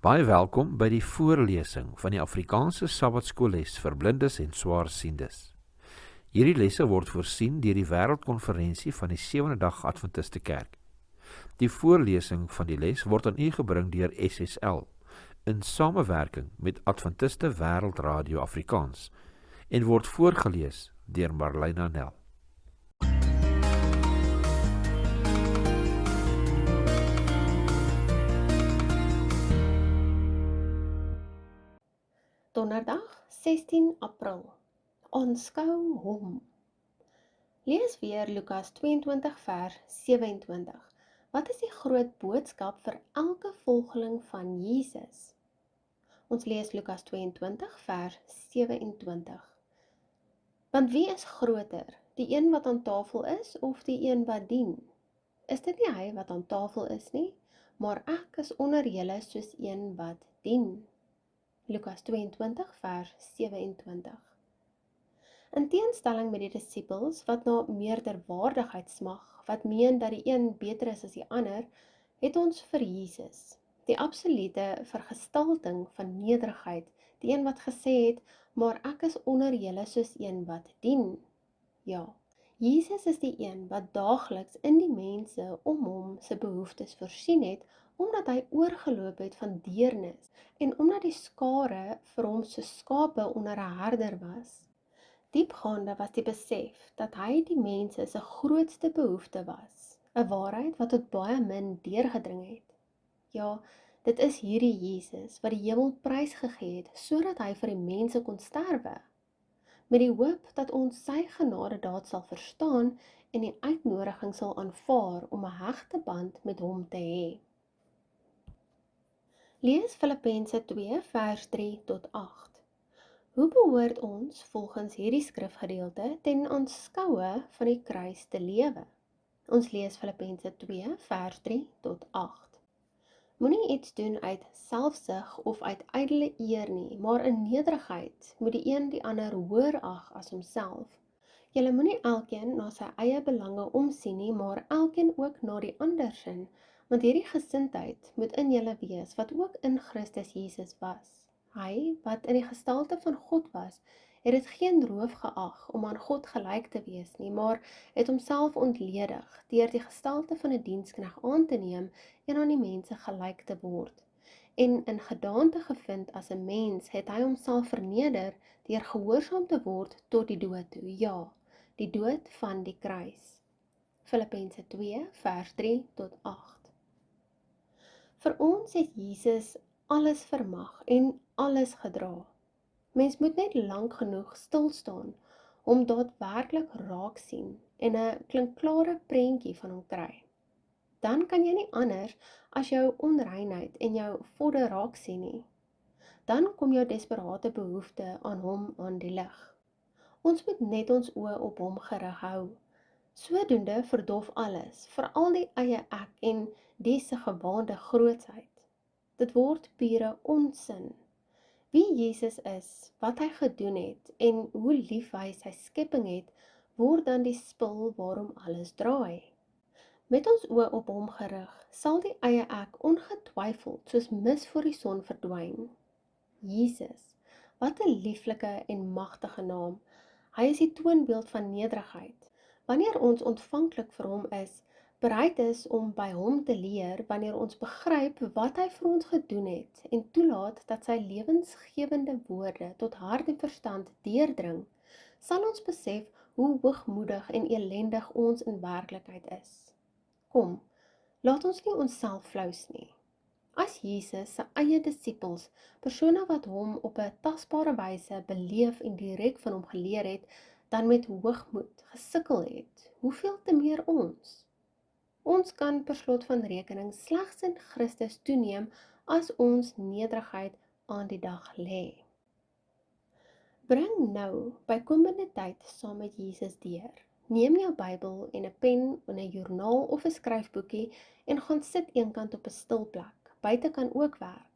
Baie welkom by die voorlesing van die Afrikaanse Sabbatskoolles vir blindes en swaarsiendes. Hierdie lesse word voorsien deur die Wêreldkonferensie van die Sewende Dag Adventiste Kerk. Die voorlesing van die les word aan u gebring deur SSL in samewerking met Adventiste Wêreldradio Afrikaans en word voorgeles deur Marlena Nel. Donderdag 16 April. Aanskou hom. Lees weer Lukas 22 vers 27. Wat is die groot boodskap vir elke volgeling van Jesus? Ons lees Lukas 22 vers 27. Want wie is groter, die een wat aan tafel is of die een wat dien? Is dit nie hy wat aan tafel is nie, maar ek is onder julle soos een wat dien. Lukas 22 vers 27. In teenstelling met die disippels wat na meerderwaardigheid smag, wat meen dat die een beter is as die ander, het ons vir Jesus, die absolute vergestalting van nederigheid, die een wat gesê het, maar ek is onder julle soos een wat dien. Ja, Jesus is die een wat daagliks in die mense om hom se behoeftes voorsien het, omdat hy oorgeloop het van deernis en omdat die skare vir hom so skape onder 'n herder was. Diepgaande was die besef dat hy die mense se grootste behoefte was, 'n waarheid wat tot baie min deurgedring het. Ja, dit is hierdie Jesus wat die hemel prysgegee het sodat hy vir die mense kon sterwe, met die hoop dat ons sy genadedaad sal verstaan en die uitnodiging sal aanvaar om 'n hegte band met hom te hê. Lees Filippense 2 vers 3 tot 8. Hoe behoort ons volgens hierdie skrifgedeelte ten aanskoue van die kruis te lewe? Ons lees Filippense 2 vers 3 tot 8. Moenie iets doen uit selfsug of uit ydelle eer nie, maar in nederigheid moet die een die ander hoër ag as homself. Julle moenie elkeen na sy eie belange omsien nie, maar elkeen ook na die ander sin, want hierdie gesindheid moet in julle wees wat ook in Christus Jesus was. Hy, wat in die gestalte van God was, het dit geen roof geag om aan God gelyk te wees nie, maar het homself ontledig deur die gestalte van 'n diensknegt aan te neem en aan die mense gelyk te word. En in gedaante gevind as 'n mens, het hy homself verneder deur gehoorsaam te word tot die dood toe, ja, die dood van die kruis. Filippense 2 vers 3 tot 8. Vir ons het Jesus alles vermag en alles gedra. Mens moet net lank genoeg stil staan om daadwerklik raak sien en 'n klinkklare prentjie van hom kry. Dan kan jy nie anders as jou onreinheid en jou vodde raak sien nie. Dan kom jou desperate behoefte aan hom aan die lig. Ons moet net ons oë op hom gerig hou. Sodoende verdof alles, veral die eie ek en die se gewaande grootsheid. Dit word pure onsin. Wie Jesus is, wat hy gedoen het en hoe lief hy sy skepping het, word dan die spil waarom alles draai. Met ons oë op hom gerig, sal die eie ek ongetwyfeld soos mis voor die son verdwyn. Jesus, wat 'n lieflike en magtige naam. Hy is die toonbeeld van nederigheid. Wanneer ons ontvanklik vir hom is, bereid is om by hom te leer, wanneer ons begryp wat hy vir ons gedoen het en toelaat dat sy lewensgewende woorde tot hart en verstand deurdring, sal ons besef hoe hoogmoedig en elendig ons in werklikheid is. Kom, laat ons nie onsself flous nie. As Jesus sy eie disippels, persone wat hom op 'n tasbare wyse beleef en direk van hom geleer het, dan met hoogmoed gesukkel het, hoeveel te meer ons? Ons kan per slot van rekening slegs in Christus toeneem as ons nederigheid aan die dag lê. Bring nou bykomende tyd saam met Jesus deur. Neem jou Bybel en 'n pen en 'n joernaal of 'n skryfboekie en gaan sit eenkant op 'n stil plek. Buite kan ook werk.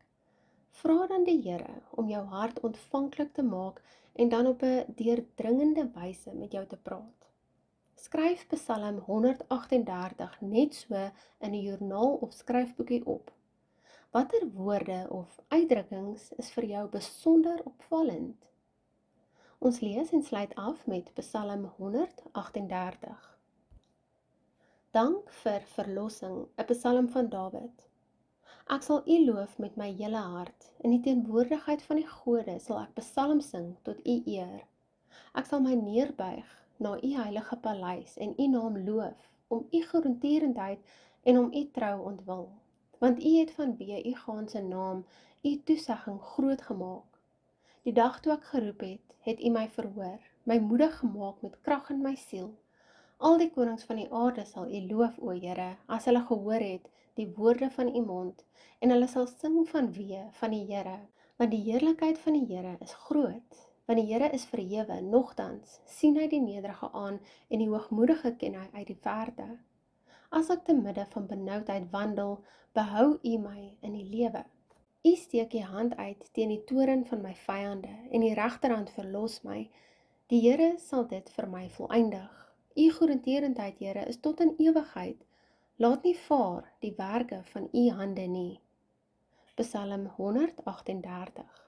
Vra dan die Here om jou hart ontvanklik te maak en dan op 'n deurdringende wyse met jou te praat. Skryf Psalm 138 net so in 'n joernaal of skryfboekie op. Watter woorde of uitdrukkings is vir jou besonder opvallend? Ons lees en sluit af met Psalm 138. Dank vir verlossing, 'n Psalm van Dawid. Ek sal U loof met my hele hart. In die teenwoordigheid van die gode sal ek psalm sing tot U eer. Ek sal my neerbuig na U heilige paleis en U naam loof, om U goedertierendheid en om U trou ontwil. Want U het vanweë U gaanse naam U toesegging groot gemaak. Die dag toe ek geroep het, het U my verhoor, my moedig gemaak met krag in my siel. Al die konings van die aarde sal U loof, o Here, as hulle gehoor het die woorde van U mond, en hulle sal sing vanweë van die Here, want die heerlikheid van die Here is groot, want die Here is verhewe, nogtans sien hy die nederige aan, en die hoogmoedige ken hy uit die verte. As ek te midde van benoudheid wandel, behou U my in die lewe. U steek U hand uit teen die toorn van my vyande, en die regterhand verlos my. Die Here sal dit vir my volëindig. U goedertierendheid, Here, is tot in ewigheid. Laat nie vaar die werke van U hande nie. Psalm 138.